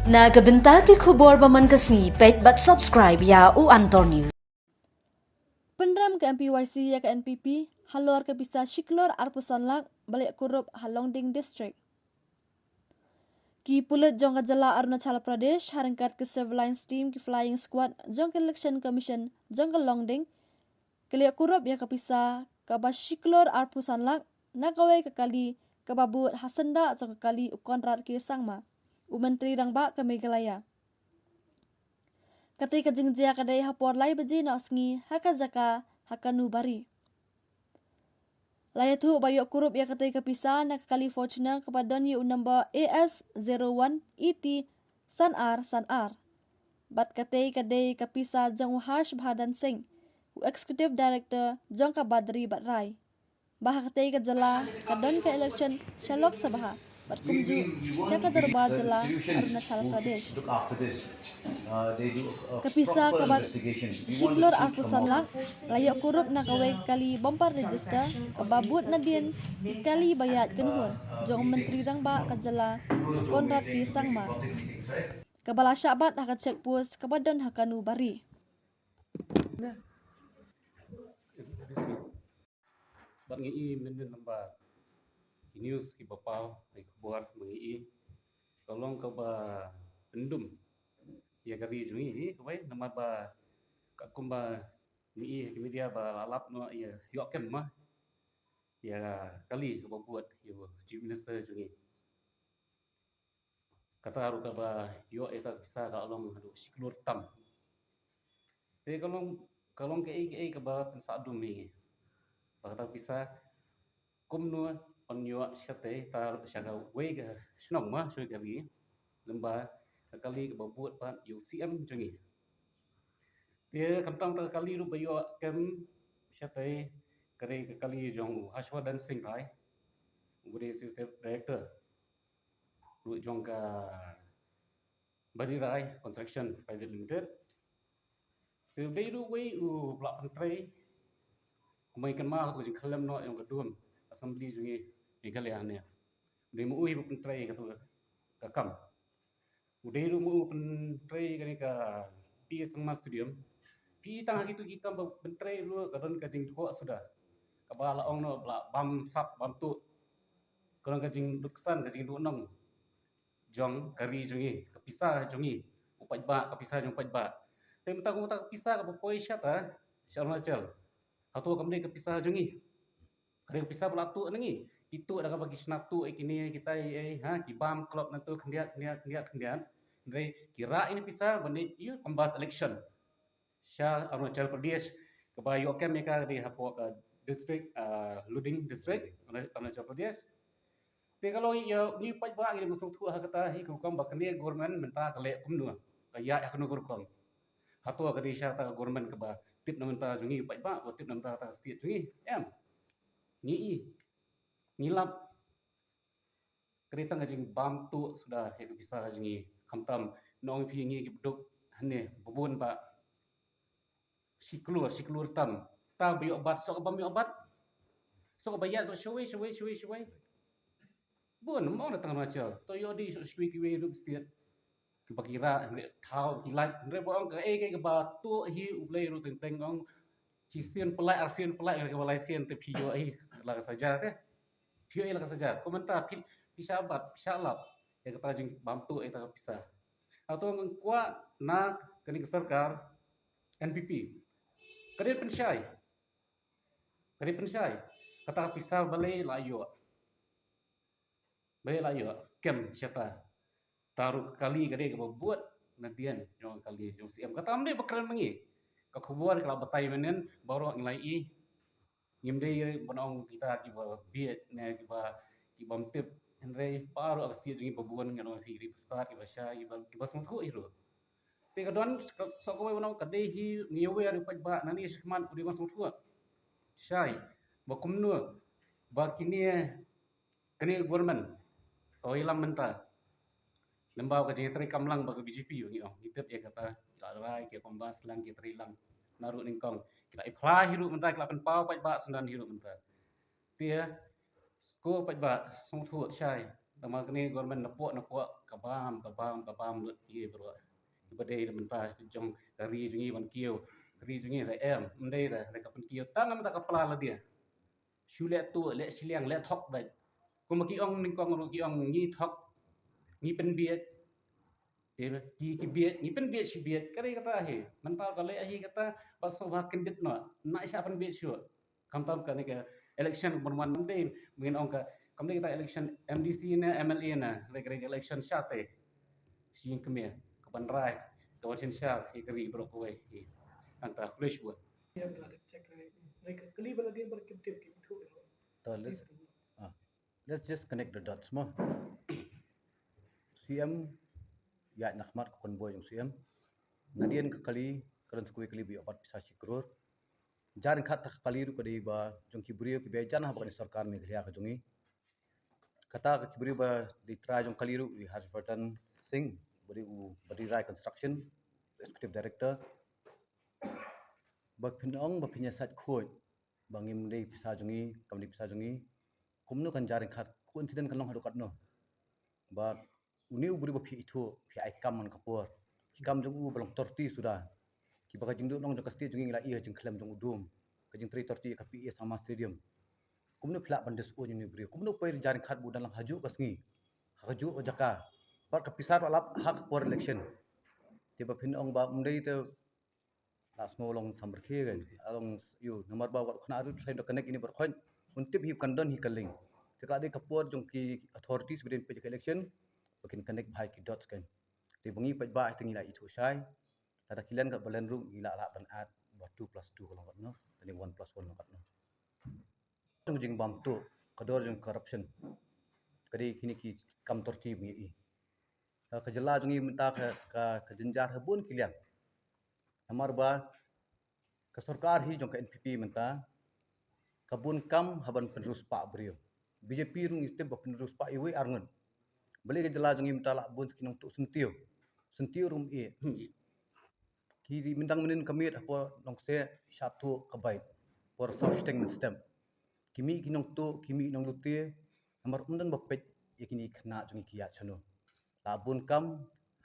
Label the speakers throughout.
Speaker 1: Nagabenta ki khubor baman kasni pet bat subscribe ya u Antor News.
Speaker 2: Penram ke MPYC ya ke NPP, halor ke bisa Shiklor Arpusanlak balik kurup Halongding District. Ki pulut jong kajala Arunachal Pradesh harangkat ke surveillance team ki flying squad jong ke election commission jong ke Longding. Keliak kurup ya ke bisa ke bas Shiklor Arpusanlak nakawai ke kali ke babut Hasanda jong ke kali ukonrat ki sangma. Menteri Rangba ke Meghalaya. Ketika jingjia kadai hapor lai beji nosngi haka jaka haka nubari. Laya tu bayok kurup ya ketika pisah nak kali Fortuna kepada yu number AS01 ET San R. Bat kadai kepisah jong Harsh Bhardan Singh, Executive Director jong ka Badri Batrai. Bah kadai jela kadon ke election Shalok Sabha. Bat kumju syaka darbar jela Arunachal Pradesh. Kapisa kabat Shiklor Arpusanlak layak kurup nakawai kali bompar register kababut nadien kali bayat kenuhun jong Menteri Rangba kajala Konrad ki Sangma. Kabala syabat haka cek pus kabadon haka nubari.
Speaker 3: Bat ngi menen namba news ki bapau ai buat ngi tolong ke ba pendum ya kari ni kawai nama ba ka kumba ni media ba alap no ya yoken mah ya kali ke buat ya chief minister jungi kata haru ka ba yo eta bisa ka long hadu siklur tam te kalong ke ba pensadum ni kata bisa kumno onyo syate tar syaga wega snong ma sui kali lemba kali kebabuat pan UCM jungi dia kantang ta kali ru bayo kem syate kare kali jong Hashwadan Singh rai gure director ru jong ka Bari Rai Construction Private Limited te beru wei u blak pantrai mai kan ma ko jing khalam no yang kedum assembly jungi Meghalaya ne demu ui pantrai ka tu ka kam udah rumu pentrai kani ka pi sangma stadium pi tang gitu kita pentrai lu kadon kajing ko sudah kabala ong no bla bam sap bam tu kadon kajing duksan kajing du nong jong kari jungi kapisa jungi upat ba kapisa jong upat ba te mentang mentang kapisa ka poi syata syarna chel atau kamne kapisa jungi kare kapisa bla tu nangi itu ada bagi senatu kini kita ha kibam klub nantu kendiat Andre kira ini bisa bani you pembahas election Shah Arunachal Pradesh kebayo kem mereka di hapok district Luding district Arunachal Pradesh te kalau ya ni pai ba ngi masuk tu kata hi ku kam bakne government menta kale kumnu kaya ya kunu kurkom hato ka di sha ta government ke ba tip na menta jungi pai ba tip na menta ta state jungi em ni ngilap kereta ngajing bam tu sudah ya bisa jungi kamtam nong pi ngi kibduk hane bubun ba siklur tam ta biyo bat sok bam biyo bat sok bayat sok shwe bun mo na tang macam to yo di sok shwe kiwe rup stiat kibakira hne thau kilat hne bo ka ke ba tu hi ublei ru teng ong cisian pelai asian pelai ke Malaysian te piyo ai la saja te piyo ai la saja komentar pisabat pisalap ya kata jing bam tu eta pisah atau ngkwa na kani sarkar NPP kare pensyai kata pisah balai layo kem syata taruh kali kare ke buat nadian jong kali jong CM kata amde bakran mengi ka kubuan kala batai menen baru nglai ngimde bonong kita ki ba biet ne ki bam tip Andre paru aksi jingi babuan ngano fi start ki basha ki bas mutku iro te kadon so ko bonong kade hi ngiwe ari paj nani shkman udi bas mutku syai bakumnu ba kini government o ilam menta lembau ka jitri kamlang ba BJP ngi ong ngitep ya kata rai ke pembas lang ke trilang naru ningkong kila ipla hiru menta kila pen pau paj ba sendan hiru menta tia ko paj ba song thu syai Nama kini government napok kabam lut ye bro. Ibadai da mentah jong dari jungi ban kio. Dari jungi ra mendai ra kapan kio tangan tak kepala la dia. Shulet tu le siliang le thok ba. Ko maki ong ning kong ro ki ong ni thok ni pen biet. Dia ki biet ni pen biet si biet kare kata he. Mental kale ahi kata pasal wa kendit no. Na siapa pen biet sure. Kam tam ka ni ka election berman mendai mungkin ong ka kami kita election MDC na MLA na reg election syate si kemia kapan rai kawan sin syar kari bro kowe anta flash buat
Speaker 4: Ya belah cek like kali balagi berkitip gitu.
Speaker 5: So let's just connect the dots more. CM ya nakmat konvoy yung CM. Ngadian ke kali karon skui kali bi opat pisa sikrur. Jan khat tak kali ru kadi ba jong kibrio ki bejan ha bakani sarkar me ghlia ka jongi. Kata ka kibrio ba di tra jong kali ru di Hasverton Singh bari rai construction executive director. Ba pinong ba pinya sat khoi bangim dei pisa jongi kamni pisa jongi. Kumno kan jaring khat coincident kan long hadukat no. Ba uniu buri ba phi itu phi ai kam man kapur. Kam jong u belong torti sudah. Ki baka jing long jong kasti jong ila iya jing khlem jong udum. Ka jing tri torti ka pi sama stadium. Kumno phla bandes u ni buri. Kumno poi jaring khat bu dalang haju kasngi. Haju o jaka. Par ka pisar alap hak por election. Tiba phin ong ba mdei te las ngolong samberkhe gan. Along yu nomor ba wat khna aru trai do connect ini ber khoin. Untip hi kandon hi kaling. Tika ade kapur jong ki authorities within page election bakin connect bhai ki dots kan. Ti bungi paj ba itu ngila itu sai. Tata kilan kat balen ru ngila ala ban at 2+2 kalau kat no. Tani 1+1 kat no. Jong jing bam tu kador jong corruption. Kadi kini ki kam torti mi i. Ka jela jong i minta ka jenjar habun kilian. Amar ba ka sarkar hi jong ka NPP minta kabun kam haban penerus pak brio. BJP rung istib ba penerus pak iwe arngun. Beli ke jela jongi minta lak bun sekinong tu sentio. Sentio rum e. Ki mindang minin kamit apa nong se satu kabai. Por substang stem. Kimi kinong tu kimi nong lutie amar undan bapet yakini kena jongi kiat chano. La bun kam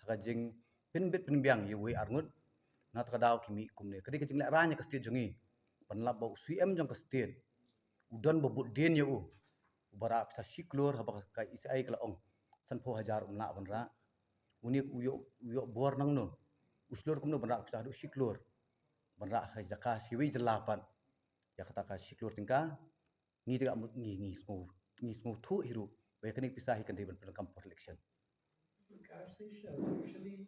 Speaker 5: hagajing pinbit pinbiang iwe arngun. Na takadaw kimi kumne. Kadi kajing lak ranya kastit jongi. Panlap ba UCM jong kastit. Udan babut din ya u. Bara pisa siklur habak ka isi ai kala ong. Sanpo hajar umla banra. Unik uyo bor nang no. Uslur kumno banra pisa hadu siklur. Banra jaka siwi jelapan. Ya kata ka siklur tingka. Ngi tiga ngi smooth thu hiru. Baik ni pisa hikan di ban kampur election.
Speaker 4: Usually